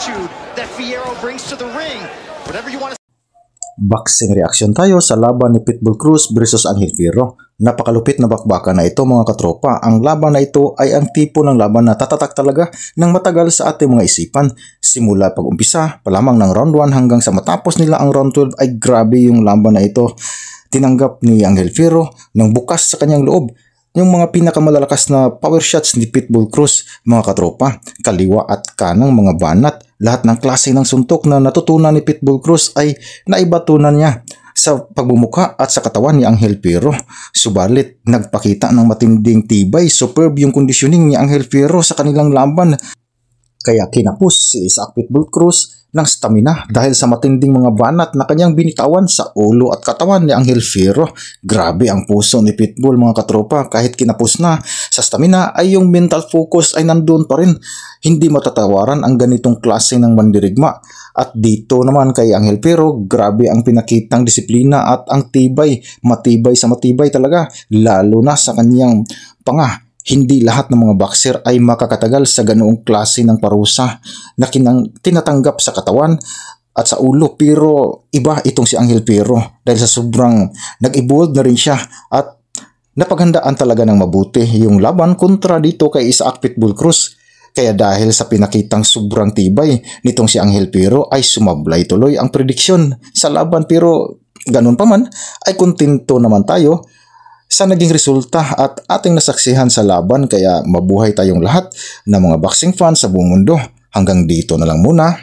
attitude that Fierro brings to the ring. Whatever you want to. Boxing reaction tayo sa laban ni Pitbull Cruz versus Angel Fierro. Napakalupit na bakbakan na ito mga katropa. Ang laban na ito ay ang tipo ng laban na tatatak talaga ng matagal sa ating mga isipan. Simula pag-umpisa pa lamang ng round 1 hanggang sa matapos nila ang round 12 ay grabe yung laban na ito. Tinanggap ni Angel Fierro ng bukas sa kanyang loob yung mga pinakamalalakas na power shots ni Pitbull Cruz, mga katropa, kaliwa at kanang mga banat. Lahat ng klase ng suntok na natutunan ni Pitbull Cruz ay naibatunan niya sa pagbumuka at sa katawan ni Angel Fierro. Subalit, nagpakita ng matinding tibay, superb yung conditioning ni Angel Fierro sa kanilang laban. Kaya kinapos si Isaac Pitbull Cruz ng stamina dahil sa matinding mga banat na kanyang binitawan sa ulo at katawan ni Angel Fierro. Grabe ang puso ni Pitbull, mga katropa. Kahit kinapos na sa stamina ay yung mental focus ay nandun pa rin. Hindi matatawaran ang ganitong klase ng mandirigma. At dito naman kay Angel Fierro, grabe ang pinakitang disiplina at ang tibay. Matibay sa matibay talaga, lalo na sa kanyang panga. Hindi lahat ng mga boxer ay makakatagal sa ganoong klase ng parusa na tinatanggap sa katawan at sa ulo. Pero iba itong si Angel Fierro dahil sa sobrang nag-evolve na rin siya at napaghandaan talaga ng mabuti yung laban kontra dito kay Isaac Pitbull Cruz. Kaya dahil sa pinakitang sobrang tibay nitong si Angel Fierro ay sumablay tuloy ang prediksyon sa laban. Pero ganun pa man ay kontento naman tayo sa naging resulta at ating nasaksihan sa laban. Kaya mabuhay tayong lahat ng mga boxing fans sa buong mundo. Hanggang dito na lang muna.